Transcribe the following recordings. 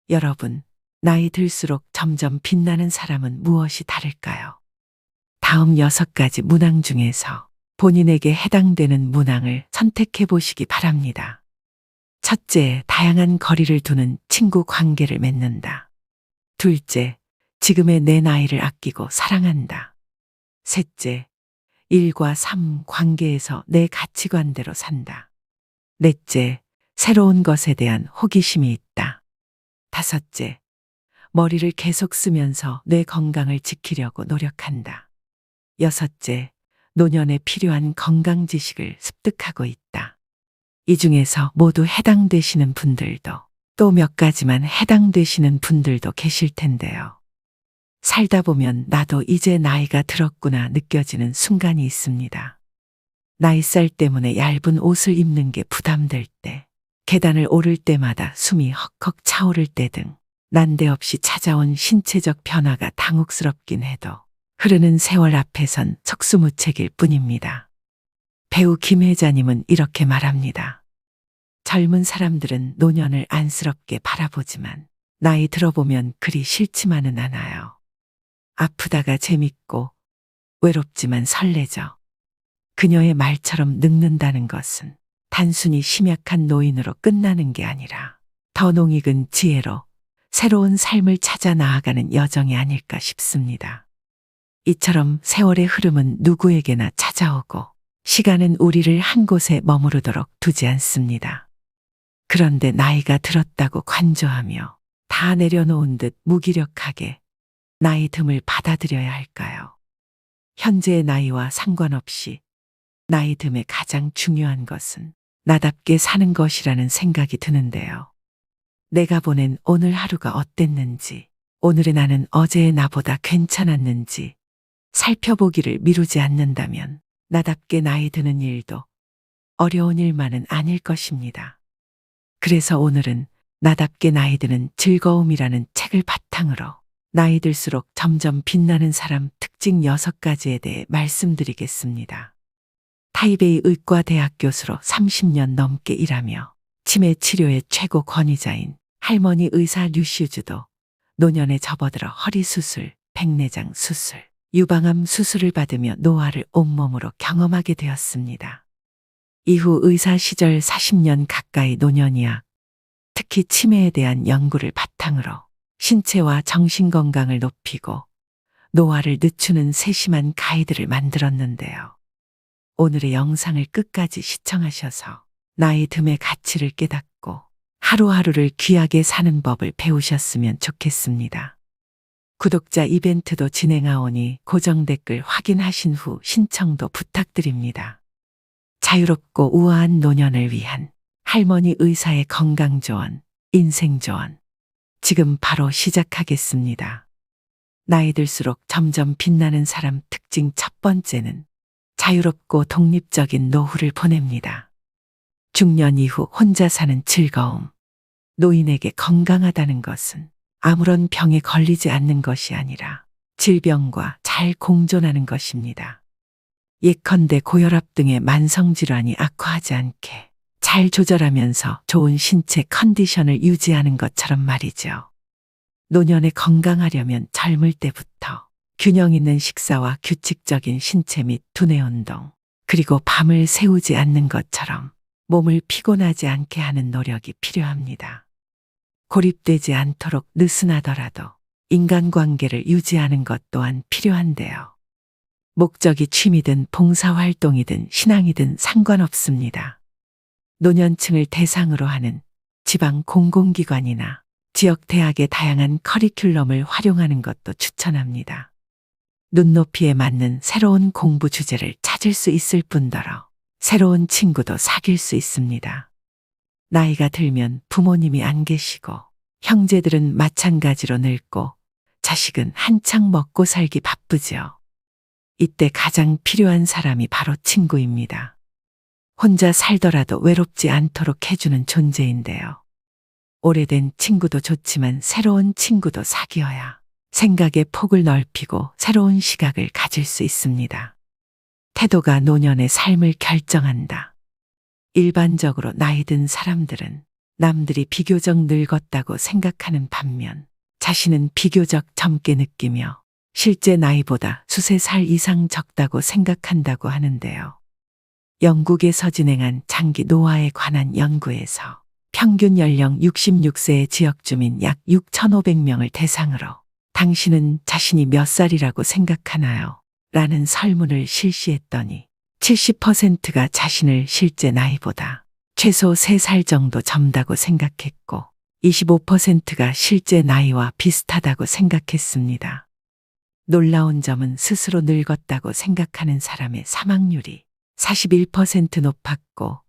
여러분, 나이 들수록 점점 빛나는 사람은 무엇이 다를까요? 다음 6가지 문항 중에서 본인에게 해당되는 문항을 선택해 보시기 바랍니다. 첫째, 다양한 거리를 두는 친구 관계를 맺는다. 둘째, 지금의 내 나이를 아끼고 사랑한다. 셋째, 일과 삶 관계에서 내 가치관대로 산다. 넷째, 새로운 것에 대한 호기심이 있다. 다섯째, 머리를 계속 쓰면서 뇌 건강을 지키려고 노력한다. 여섯째, 노년에 필요한 건강 지식을 습득하고 있다. 이 중에서 모두 해당되시는 분들도 또 몇 가지만 해당되시는 분들도 계실 텐데요. 살다 보면 나도 이제 나이가 들었구나 느껴지는 순간이 있습니다. 나이살 때문에 얇은 옷을 입는 게 부담될 때, 계단을 오를 때마다 숨이 헉헉 차오를 때 등 난데없이 찾아온 신체적 변화가 당혹스럽긴 해도 흐르는 세월 앞에선 속수무책일 뿐입니다. 배우 김혜자님은 이렇게 말합니다. 젊은 사람들은 노년을 안쓰럽게 바라보지만 나이 들어보면 그리 싫지만은 않아요. 아프다가 재밌고 외롭지만 설레죠. 그녀의 말처럼 늙는다는 것은 단순히 심약한 노인으로 끝나는 게 아니라 더 농익은 지혜로 새로운 삶을 찾아 나아가는 여정이 아닐까 싶습니다. 이처럼 세월의 흐름은 누구에게나 찾아오고 시간은 우리를 한 곳에 머무르도록 두지 않습니다. 그런데 나이가 들었다고 관조하며 다 내려놓은 듯 무기력하게 나이 듦을 받아들여야 할까요? 현재의 나이와 상관없이 나이 듦의 가장 중요한 것은 나답게 사는 것이라는 생각이 드는데요. 내가 보낸 오늘 하루가 어땠는지, 오늘의 나는 어제의 나보다 괜찮았는지 살펴보기를 미루지 않는다면 나답게 나이 드는 일도 어려운 일만은 아닐 것입니다. 그래서 오늘은 나답게 나이 드는 즐거움이라는 책을 바탕으로 나이 들수록 점점 빛나는 사람 특징 6가지에 대해 말씀드리겠습니다. 타이베이 의과대학 교수로 30년 넘게 일하며 치매 치료의 최고 권위자인 할머니 의사 류시우즈도 노년에 접어들어 허리 수술, 백내장 수술, 유방암 수술을 받으며 노화를 온몸으로 경험하게 되었습니다. 이후 의사 시절 40년 가까이 노년의학, 특히 치매에 대한 연구를 바탕으로 신체와 정신 건강을 높이고 노화를 늦추는 세심한 가이드를 만들었는데요. 오늘의 영상을 끝까지 시청하셔서 나이 듦의 가치를 깨닫고 하루하루를 귀하게 사는 법을 배우셨으면 좋겠습니다. 구독자 이벤트도 진행하오니 고정 댓글 확인하신 후 신청도 부탁드립니다. 자유롭고 우아한 노년을 위한 할머니 의사의 건강 조언, 인생 조언. 지금 바로 시작하겠습니다. 나이 들수록 점점 빛나는 사람 특징 첫 번째는 자유롭고 독립적인 노후를 보냅니다. 중년 이후 혼자 사는 즐거움. 노인에게 건강하다는 것은 아무런 병에 걸리지 않는 것이 아니라 질병과 잘 공존하는 것입니다. 예컨대 고혈압 등의 만성질환이 악화하지 않게 잘 조절하면서 좋은 신체 컨디션을 유지하는 것처럼 말이죠. 노년에 건강하려면 젊을 때부터 균형 있는 식사와 규칙적인 신체 및 두뇌 운동, 그리고 밤을 새우지 않는 것처럼 몸을 피곤하지 않게 하는 노력이 필요합니다. 고립되지 않도록 느슨하더라도 인간관계를 유지하는 것 또한 필요한데요. 목적이 취미든 봉사활동이든 신앙이든 상관없습니다. 노년층을 대상으로 하는 지방 공공기관이나 지역 대학의 다양한 커리큘럼을 활용하는 것도 추천합니다. 눈높이에 맞는 새로운 공부 주제를 찾을 수 있을 뿐더러 새로운 친구도 사귈 수 있습니다. 나이가 들면 부모님이 안 계시고 형제들은 마찬가지로 늙고 자식은 한창 먹고 살기 바쁘죠. 이때 가장 필요한 사람이 바로 친구입니다. 혼자 살더라도 외롭지 않도록 해주는 존재인데요. 오래된 친구도 좋지만 새로운 친구도 사귀어야 생각의 폭을 넓히고 새로운 시각을 가질 수 있습니다. 태도가 노년의 삶을 결정한다. 일반적으로 나이 든 사람들은 남들이 비교적 늙었다고 생각하는 반면 자신은 비교적 젊게 느끼며 실제 나이보다 수세 살 이상 적다고 생각한다고 하는데요. 영국에서 진행한 장기 노화에 관한 연구에서 평균 연령 66세의 지역 주민 약 6,500명을 대상으로 당신은 자신이 몇 살이라고 생각하나요? 라는 설문을 실시했더니 70%가 자신을 실제 나이보다 최소 3살 정도 젊다고 생각했고 25%가 실제 나이와 비슷하다고 생각했습니다. 놀라운 점은 스스로 늙었다고 생각하는 사람의 사망률이 41% 높았고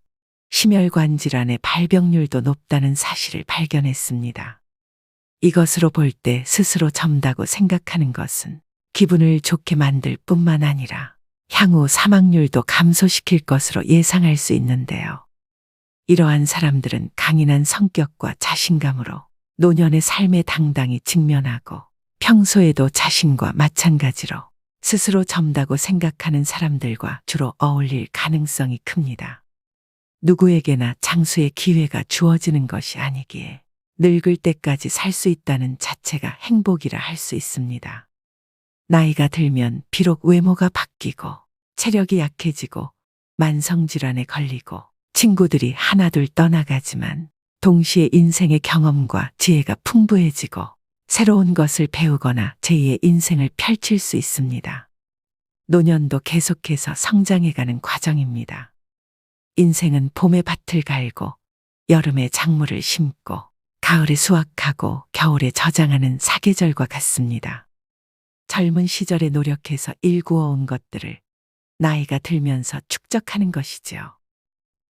심혈관 질환의 발병률도 높다는 사실을 발견했습니다. 이것으로 볼 때 스스로 젊다고 생각하는 것은 기분을 좋게 만들 뿐만 아니라 향후 사망률도 감소시킬 것으로 예상할 수 있는데요. 이러한 사람들은 강인한 성격과 자신감으로 노년의 삶에 당당히 직면하고 평소에도 자신과 마찬가지로 스스로 젊다고 생각하는 사람들과 주로 어울릴 가능성이 큽니다. 누구에게나 장수의 기회가 주어지는 것이 아니기에 늙을 때까지 살 수 있다는 자체가 행복이라 할 수 있습니다. 나이가 들면 비록 외모가 바뀌고 체력이 약해지고 만성질환에 걸리고 친구들이 하나둘 떠나가지만 동시에 인생의 경험과 지혜가 풍부해지고 새로운 것을 배우거나 제2의 인생을 펼칠 수 있습니다. 노년도 계속해서 성장해가는 과정입니다. 인생은 봄에 밭을 갈고 여름에 작물을 심고 가을에 수확하고 겨울에 저장하는 사계절과 같습니다. 젊은 시절에 노력해서 일구어온 것들을 나이가 들면서 축적하는 것이지요.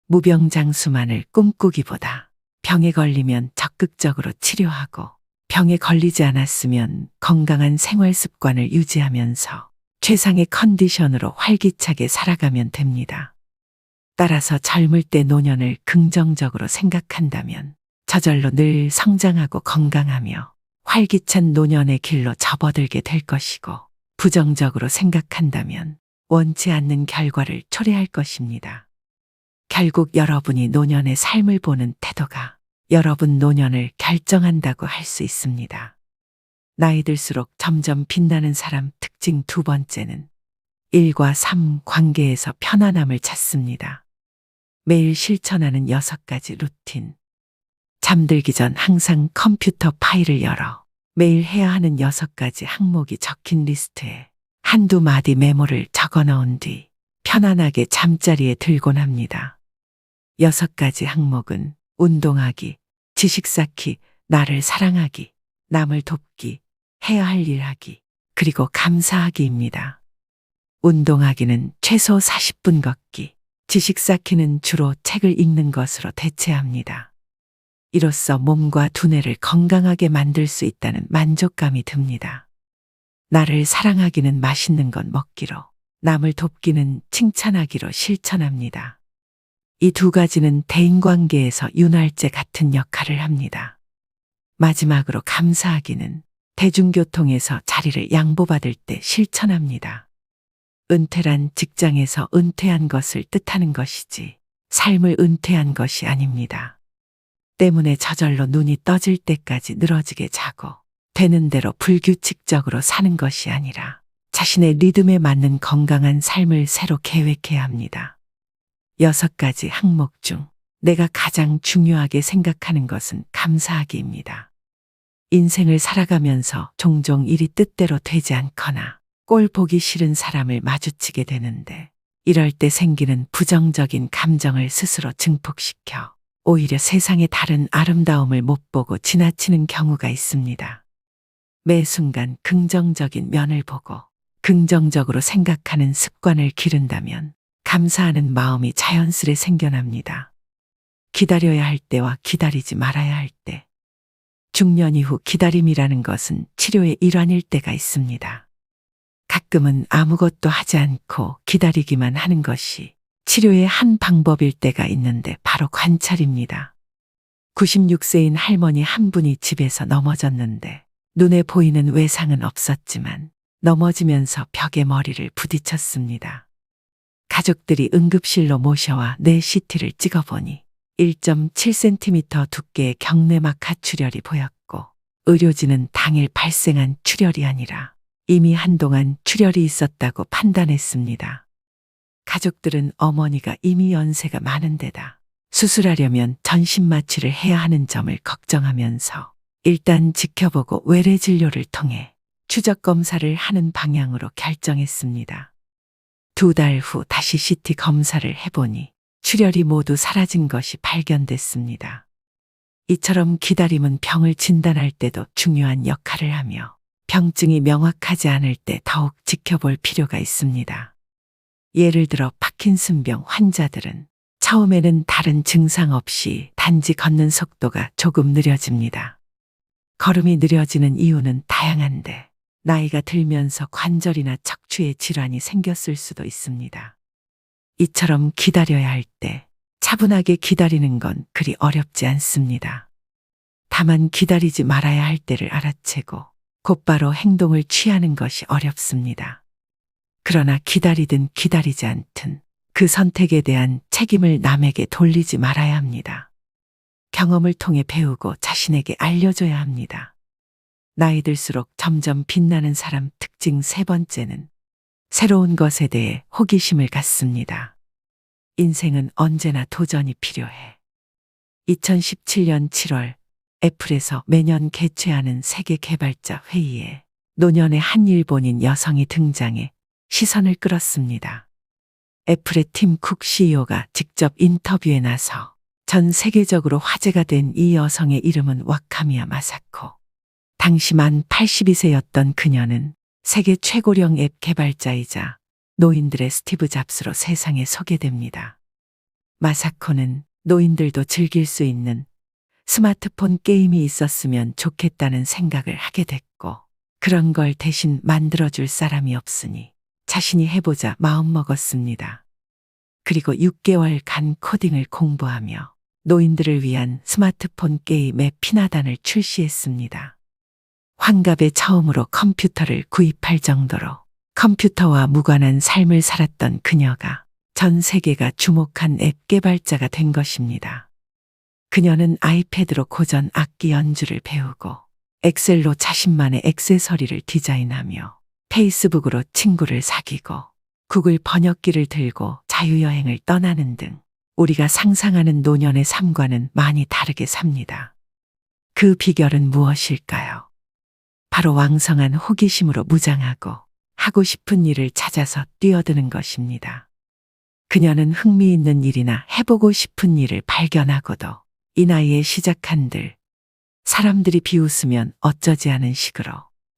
무병장수만을 꿈꾸기보다 병에 걸리면 적극적으로 치료하고 병에 걸리지 않았으면 건강한 생활 습관을 유지하면서 최상의 컨디션으로 활기차게 살아가면 됩니다. 따라서 젊을 때 노년을 긍정적으로 생각한다면 저절로 늘 성장하고 건강하며 활기찬 노년의 길로 접어들게 될 것이고 부정적으로 생각한다면 원치 않는 결과를 초래할 것입니다. 결국 여러분이 노년의 삶을 보는 태도가 여러분 노년을 결정한다고 할 수 있습니다. 나이 들수록 점점 빛나는 사람 특징 두 번째는 일과 삶 관계에서 편안함을 찾습니다. 매일 실천하는 6가지 루틴. 잠들기 전 항상 컴퓨터 파일을 열어 매일 해야 하는 6가지 항목이 적힌 리스트에 한두 마디 메모를 적어 넣은 뒤 편안하게 잠자리에 들곤 합니다. 6가지 항목은 운동하기, 지식 쌓기, 나를 사랑하기, 남을 돕기, 해야 할 일 하기, 그리고 감사하기입니다. 운동하기는 최소 40분 걷기, 지식 쌓기는 주로 책을 읽는 것으로 대체합니다. 이로써 몸과 두뇌를 건강하게 만들 수 있다는 만족감이 듭니다. 나를 사랑하기는 맛있는 것 먹기로, 남을 돕기는 칭찬하기로 실천합니다. 이 두 가지는 대인관계에서 윤활제 같은 역할을 합니다. 마지막으로 감사하기는 대중교통에서 자리를 양보받을 때 실천합니다. 은퇴란 직장에서 은퇴한 것을 뜻하는 것이지 삶을 은퇴한 것이 아닙니다. 때문에 저절로 눈이 떠질 때까지 늘어지게 자고 되는 대로 불규칙적으로 사는 것이 아니라 자신의 리듬에 맞는 건강한 삶을 새로 계획해야 합니다. 6가지 항목 중 내가 가장 중요하게 생각하는 것은 감사하기입니다. 인생을 살아가면서 종종 일이 뜻대로 되지 않거나 꼴 보기 싫은 사람을 마주치게 되는데 이럴 때 생기는 부정적인 감정을 스스로 증폭시켜 오히려 세상의 다른 아름다움을 못 보고 지나치는 경우가 있습니다. 매 순간 긍정적인 면을 보고 긍정적으로 생각하는 습관을 기른다면 감사하는 마음이 자연스레 생겨납니다. 기다려야 할 때와 기다리지 말아야 할 때. 중년 이후 기다림이라는 것은 치료의 일환일 때가 있습니다. 가끔은 아무것도 하지 않고 기다리기만 하는 것이 치료의 한 방법일 때가 있는데 바로 관찰입니다. 96세인 할머니 한 분이 집에서 넘어졌는데 눈에 보이는 외상은 없었지만 넘어지면서 벽에 머리를 부딪혔습니다. 가족들이 응급실로 모셔와 뇌 CT를 찍어보니 1.7cm 두께의 경내막 하출혈이 보였고 의료진은 당일 발생한 출혈이 아니라 이미 한동안 출혈이 있었다고 판단했습니다. 가족들은 어머니가 이미 연세가 많은 데다 수술하려면 전신 마취를 해야 하는 점을 걱정하면서 일단 지켜보고 외래 진료를 통해 추적 검사를 하는 방향으로 결정했습니다. 2달 후 다시 CT 검사를 해보니 출혈이 모두 사라진 것이 발견됐습니다. 이처럼 기다림은 병을 진단할 때도 중요한 역할을 하며 병증이 명확하지 않을 때 더욱 지켜볼 필요가 있습니다. 예를 들어 파킨슨병 환자들은 처음에는 다른 증상 없이 단지 걷는 속도가 조금 느려집니다. 걸음이 느려지는 이유는 다양한데 나이가 들면서 관절이나 척추에 질환이 생겼을 수도 있습니다. 이처럼 기다려야 할 때 차분하게 기다리는 건 그리 어렵지 않습니다. 다만 기다리지 말아야 할 때를 알아채고 곧바로 행동을 취하는 것이 어렵습니다. 그러나 기다리든 기다리지 않든 그 선택에 대한 책임을 남에게 돌리지 말아야 합니다. 경험을 통해 배우고 자신에게 알려줘야 합니다. 나이 들수록 점점 빛나는 사람 특징 3번째는 새로운 것에 대해 호기심을 갖습니다. 인생은 언제나 도전이 필요해. 2017년 7월 애플에서 매년 개최하는 세계 개발자 회의에 노년의 한 일본인 여성이 등장해 시선을 끌었습니다. 애플의 팀 쿡 CEO가 직접 인터뷰에 나서 전 세계적으로 화제가 된 이 여성의 이름은 와카미야 마사코. 당시 만 82세였던 그녀는 세계 최고령 앱 개발자이자 노인들의 스티브 잡스로 세상에 소개됩니다. 마사코는 노인들도 즐길 수 있는 스마트폰 게임이 있었으면 좋겠다는 생각을 하게 됐고 그런 걸 대신 만들어줄 사람이 없으니 자신이 해보자 마음먹었습니다. 그리고 6개월간 코딩을 공부하며 노인들을 위한 스마트폰 게임 앱 피나단을 출시했습니다. 환갑에 처음으로 컴퓨터를 구입할 정도로 컴퓨터와 무관한 삶을 살았던 그녀가 전 세계가 주목한 앱 개발자가 된 것입니다. 그녀는 아이패드로 고전 악기 연주를 배우고 엑셀로 자신만의 액세서리를 디자인하며 페이스북으로 친구를 사귀고 구글 번역기를 들고 자유여행을 떠나는 등 우리가 상상하는 노년의 삶과는 많이 다르게 삽니다. 그 비결은 무엇일까요? 바로 왕성한 호기심으로 무장하고 하고 싶은 일을 찾아서 뛰어드는 것입니다. 그녀는 흥미있는 일이나 해보고 싶은 일을 발견하고도 이 나이에 시작한들 사람들이 비웃으면 어쩌지 하는 식으로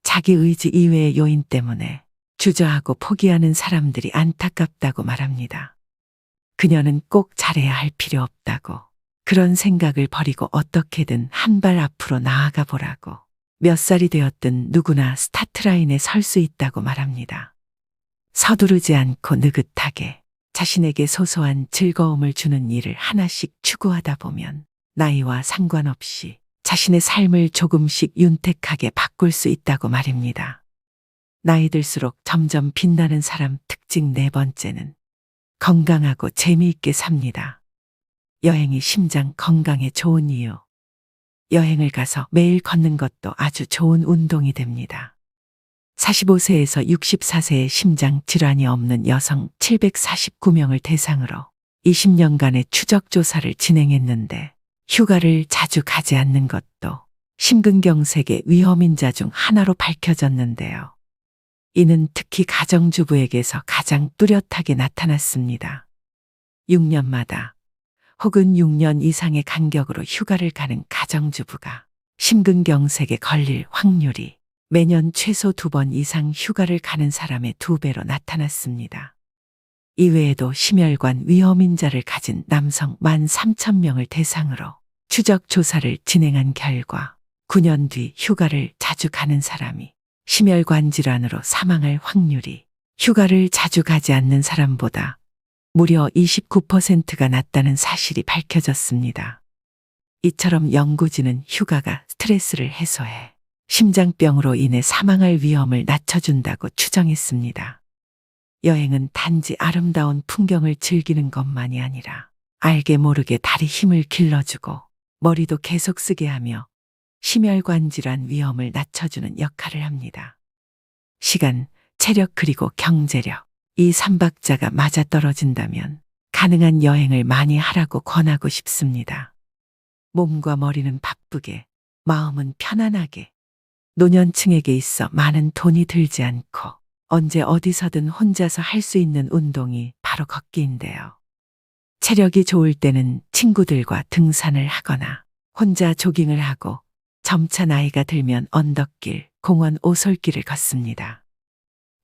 자기 의지 이외의 요인 때문에 주저하고 포기하는 사람들이 안타깝다고 말합니다. 그녀는 꼭 잘해야 할 필요 없다고 그런 생각을 버리고 어떻게든 한 발 앞으로 나아가 보라고 몇 살이 되었든 누구나 스타트라인에 설 수 있다고 말합니다. 서두르지 않고 느긋하게 자신에게 소소한 즐거움을 주는 일을 하나씩 추구하다 보면 나이와 상관없이 자신의 삶을 조금씩 윤택하게 바꿀 수 있다고 말입니다. 나이 들수록 점점 빛나는 사람 특징 4번째는 건강하고 재미있게 삽니다. 여행이 심장 건강에 좋은 이유. 여행을 가서 매일 걷는 것도 아주 좋은 운동이 됩니다. 45세에서 64세의 심장 질환이 없는 여성 749명을 대상으로 20년간의 추적 조사를 진행했는데 휴가를 자주 가지 않는 것도 심근경색의 위험인자 중 하나로 밝혀졌는데요. 이는 특히 가정주부에게서 가장 뚜렷하게 나타났습니다. 6년마다 혹은 6년 이상의 간격으로 휴가를 가는 가정주부가 심근경색에 걸릴 확률이 매년 최소 2번 이상 휴가를 가는 사람의 2배로 나타났습니다. 이외에도 심혈관 위험인자를 가진 남성 13,000명을 대상으로 추적 조사를 진행한 결과 9년 뒤 휴가를 자주 가는 사람이 심혈관 질환으로 사망할 확률이 휴가를 자주 가지 않는 사람보다 무려 29%가 낮다는 사실이 밝혀졌습니다. 이처럼 연구진은 휴가가 스트레스를 해소해 심장병으로 인해 사망할 위험을 낮춰준다고 추정했습니다. 여행은 단지 아름다운 풍경을 즐기는 것만이 아니라 알게 모르게 다리 힘을 길러주고 머리도 계속 쓰게 하며 심혈관 질환 위험을 낮춰주는 역할을 합니다. 시간, 체력 그리고 경제력. 이 삼박자가 맞아떨어진다면 가능한 여행을 많이 하라고 권하고 싶습니다. 몸과 머리는 바쁘게, 마음은 편안하게. 노년층에게 있어 많은 돈이 들지 않고 언제 어디서든 혼자서 할 수 있는 운동이 바로 걷기인데요. 체력이 좋을 때는 친구들과 등산을 하거나 혼자 조깅을 하고 점차 나이가 들면 언덕길, 공원 오솔길을 걷습니다.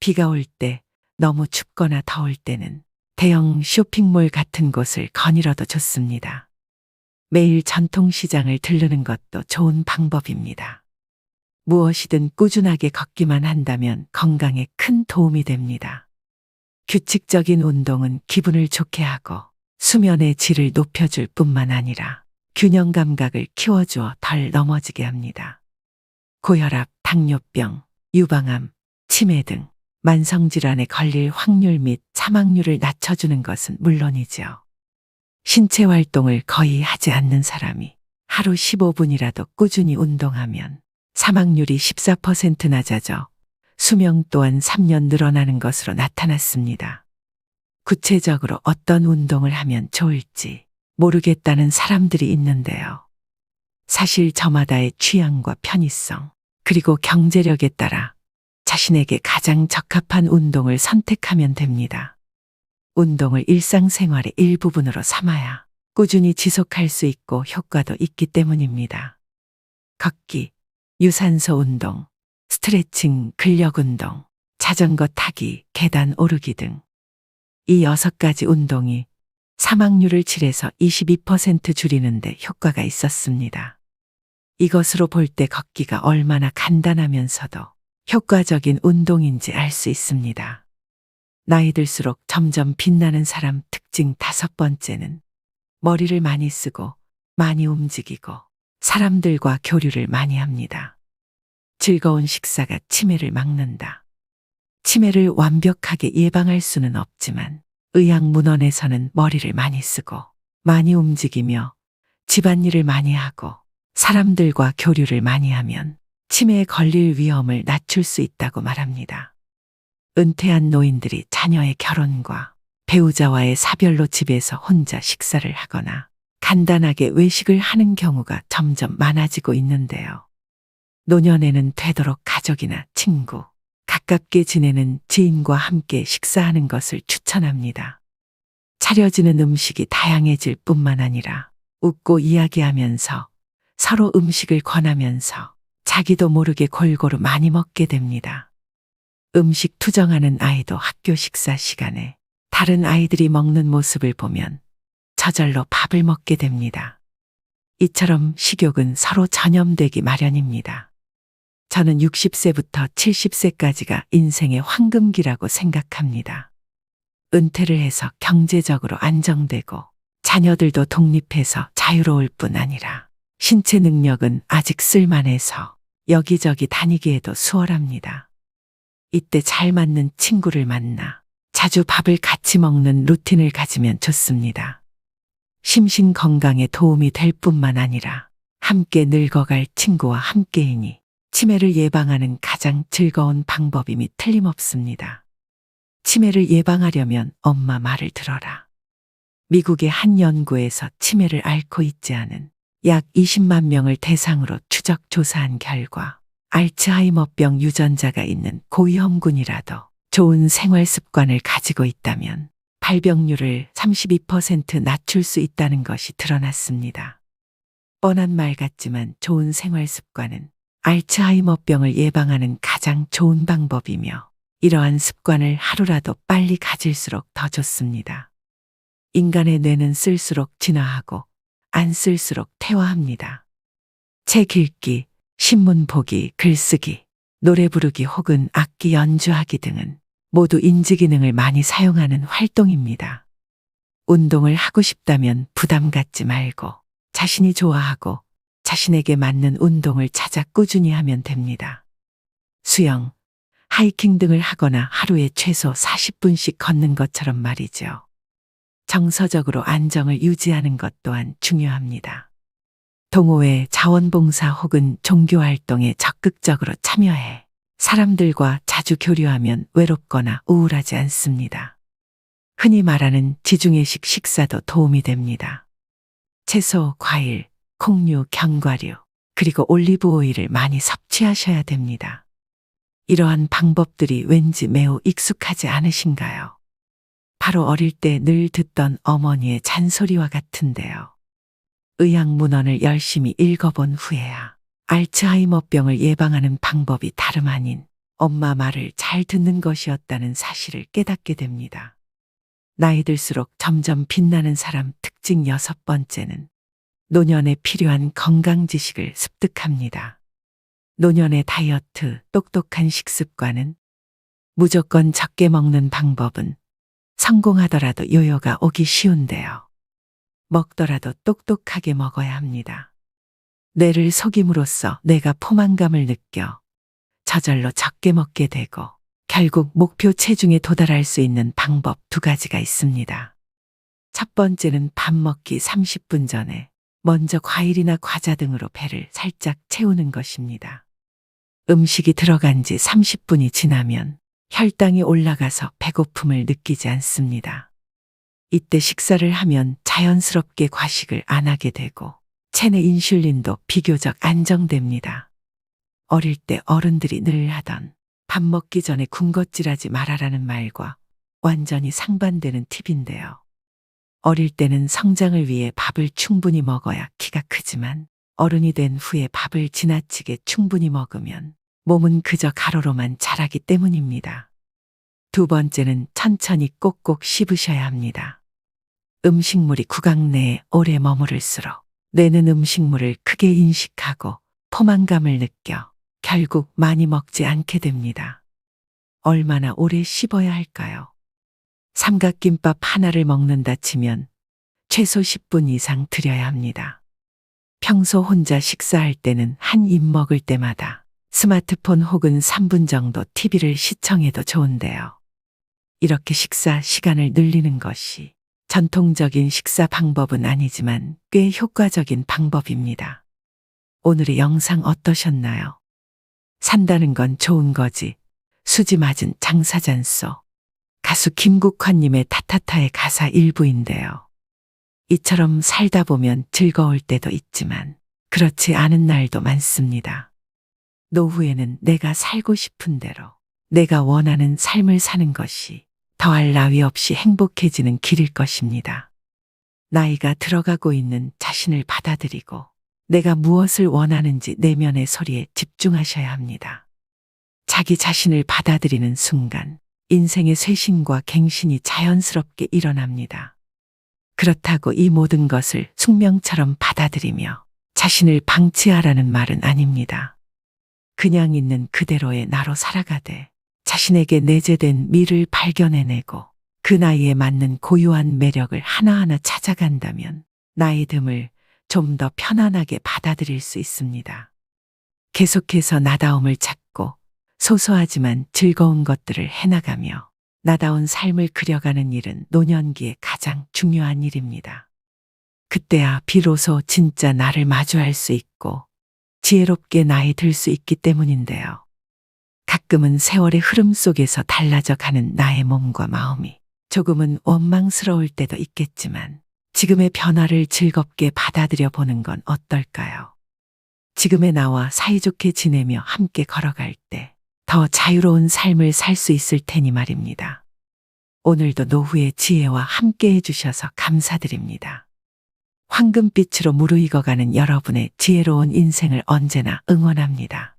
비가 올 때, 너무 춥거나 더울 때는 대형 쇼핑몰 같은 곳을 거닐어도 좋습니다. 매일 전통시장을 들르는 것도 좋은 방법입니다. 무엇이든 꾸준하게 걷기만 한다면 건강에 큰 도움이 됩니다. 규칙적인 운동은 기분을 좋게 하고 수면의 질을 높여줄 뿐만 아니라 균형 감각을 키워주어 덜 넘어지게 합니다. 고혈압, 당뇨병, 유방암, 치매 등 만성질환에 걸릴 확률 및 사망률을 낮춰주는 것은 물론이죠. 신체 활동을 거의 하지 않는 사람이 하루 15분이라도 꾸준히 운동하면 사망률이 14% 낮아져 수명 또한 3년 늘어나는 것으로 나타났습니다. 구체적으로 어떤 운동을 하면 좋을지 모르겠다는 사람들이 있는데요. 사실 저마다의 취향과 편의성, 그리고 경제력에 따라 자신에게 가장 적합한 운동을 선택하면 됩니다. 운동을 일상생활의 일부분으로 삼아야 꾸준히 지속할 수 있고 효과도 있기 때문입니다. 걷기, 유산소 운동, 스트레칭, 근력 운동, 자전거 타기, 계단 오르기 등 이 6가지 운동이 사망률을 7에서 22% 줄이는데 효과가 있었습니다. 이것으로 볼 때 걷기가 얼마나 간단하면서도 효과적인 운동인지 알 수 있습니다. 나이 들수록 점점 빛나는 사람 특징 5번째는 머리를 많이 쓰고 많이 움직이고 사람들과 교류를 많이 합니다. 즐거운 식사가 치매를 막는다. 치매를 완벽하게 예방할 수는 없지만 의학문헌에서는 머리를 많이 쓰고 많이 움직이며 집안일을 많이 하고 사람들과 교류를 많이 하면 치매에 걸릴 위험을 낮출 수 있다고 말합니다. 은퇴한 노인들이 자녀의 결혼과 배우자와의 사별로 집에서 혼자 식사를 하거나 간단하게 외식을 하는 경우가 점점 많아지고 있는데요. 노년에는 되도록 가족이나 친구, 가깝게 지내는 지인과 함께 식사하는 것을 추천합니다. 차려지는 음식이 다양해질 뿐만 아니라 웃고 이야기하면서 서로 음식을 권하면서 자기도 모르게 골고루 많이 먹게 됩니다. 음식 투정하는 아이도 학교 식사 시간에 다른 아이들이 먹는 모습을 보면 저절로 밥을 먹게 됩니다. 이처럼 식욕은 서로 전염되기 마련입니다. 저는 60세부터 70세까지가 인생의 황금기라고 생각합니다. 은퇴를 해서 경제적으로 안정되고 자녀들도 독립해서 자유로울 뿐 아니라 신체 능력은 아직 쓸만해서 여기저기 다니기에도 수월합니다. 이때 잘 맞는 친구를 만나 자주 밥을 같이 먹는 루틴을 가지면 좋습니다. 심신 건강에 도움이 될 뿐만 아니라 함께 늙어갈 친구와 함께이니 치매를 예방하는 가장 즐거운 방법임이 틀림없습니다. 치매를 예방하려면 엄마 말을 들어라. 미국의 한 연구에서 치매를 앓고 있지 않은 약 20만 명을 대상으로 추적 조사한 결과 알츠하이머병 유전자가 있는 고위험군이라도 좋은 생활 습관을 가지고 있다면 발병률을 32% 낮출 수 있다는 것이 드러났습니다. 뻔한 말 같지만 좋은 생활 습관은 알츠하이머병을 예방하는 가장 좋은 방법이며 이러한 습관을 하루라도 빨리 가질수록 더 좋습니다. 인간의 뇌는 쓸수록 진화하고 안 쓸수록 퇴화합니다. 책 읽기, 신문 보기, 글쓰기, 노래 부르기 혹은 악기 연주하기 등은 모두 인지 기능을 많이 사용하는 활동입니다. 운동을 하고 싶다면 부담 갖지 말고 자신이 좋아하고 자신에게 맞는 운동을 찾아 꾸준히 하면 됩니다. 수영, 하이킹 등을 하거나 하루에 최소 40분씩 걷는 것처럼 말이죠. 정서적으로 안정을 유지하는 것 또한 중요합니다. 동호회, 자원봉사 혹은 종교활동에 적극적으로 참여해 사람들과 자주 교류하면 외롭거나 우울하지 않습니다. 흔히 말하는 지중해식 식사도 도움이 됩니다. 채소, 과일, 콩류, 견과류, 그리고 올리브 오일을 많이 섭취하셔야 됩니다. 이러한 방법들이 왠지 매우 익숙하지 않으신가요? 바로 어릴 때 늘 듣던 어머니의 잔소리와 같은데요. 의학문헌을 열심히 읽어본 후에야 알츠하이머병을 예방하는 방법이 다름 아닌 엄마 말을 잘 듣는 것이었다는 사실을 깨닫게 됩니다. 나이 들수록 점점 빛나는 사람 특징 6번째는 노년에 필요한 건강 지식을 습득합니다. 노년의 다이어트, 똑똑한 식습관은 무조건 적게 먹는 방법은 성공하더라도 요요가 오기 쉬운데요. 먹더라도 똑똑하게 먹어야 합니다. 뇌를 속임으로써 뇌가 포만감을 느껴 저절로 적게 먹게 되고 결국 목표 체중에 도달할 수 있는 방법 2가지가 있습니다. 첫 번째는 밥 먹기 30분 전에 먼저 과일이나 과자 등으로 배를 살짝 채우는 것입니다. 음식이 들어간 지 30분이 지나면 혈당이 올라가서 배고픔을 느끼지 않습니다. 이때 식사를 하면 자연스럽게 과식을 안 하게 되고 체내 인슐린도 비교적 안정됩니다. 어릴 때 어른들이 늘 하던 밥 먹기 전에 군것질하지 말아라는 말과 완전히 상반되는 팁인데요. 어릴 때는 성장을 위해 밥을 충분히 먹어야 키가 크지만 어른이 된 후에 밥을 지나치게 충분히 먹으면 몸은 그저 가로로만 자라기 때문입니다. 2번째는 천천히 꼭꼭 씹으셔야 합니다. 음식물이 구강 내에 오래 머무를수록 뇌는 음식물을 크게 인식하고 포만감을 느껴 결국 많이 먹지 않게 됩니다. 얼마나 오래 씹어야 할까요? 삼각김밥 하나를 먹는다 치면 최소 10분 이상 들여야 합니다. 평소 혼자 식사할 때는 한 입 먹을 때마다 스마트폰 혹은 3분 정도 TV를 시청해도 좋은데요. 이렇게 식사 시간을 늘리는 것이 전통적인 식사 방법은 아니지만 꽤 효과적인 방법입니다. 오늘의 영상 어떠셨나요? 산다는 건 좋은 거지. 수지 맞은 장사잔소. 가수 김국환님의 타타타의 가사 일부인데요. 이처럼 살다 보면 즐거울 때도 있지만 그렇지 않은 날도 많습니다. 노후에는 내가 살고 싶은 대로 내가 원하는 삶을 사는 것이 더할 나위 없이 행복해지는 길일 것입니다. 나이가 들어가고 있는 자신을 받아들이고 내가 무엇을 원하는지 내면의 소리에 집중하셔야 합니다. 자기 자신을 받아들이는 순간 인생의 쇄신과 갱신이 자연스럽게 일어납니다. 그렇다고 이 모든 것을 숙명처럼 받아들이며 자신을 방치하라는 말은 아닙니다. 그냥 있는 그대로의 나로 살아가되 자신에게 내재된 미를 발견해내고 그 나이에 맞는 고유한 매력을 하나하나 찾아간다면 나이 듦을 좀 더 편안하게 받아들일 수 있습니다. 계속해서 나다움을 찾고 소소하지만 즐거운 것들을 해나가며 나다운 삶을 그려가는 일은 노년기에 가장 중요한 일입니다. 그때야 비로소 진짜 나를 마주할 수 있고 지혜롭게 나이 들 수 있기 때문인데요. 가끔은 세월의 흐름 속에서 달라져 가는 나의 몸과 마음이 조금은 원망스러울 때도 있겠지만 지금의 변화를 즐겁게 받아들여 보는 건 어떨까요? 지금의 나와 사이좋게 지내며 함께 걸어갈 때 더 자유로운 삶을 살 수 있을 테니 말입니다. 오늘도 노후의 지혜와 함께 해주셔서 감사드립니다. 황금빛으로 무르익어가는 여러분의 지혜로운 인생을 언제나 응원합니다.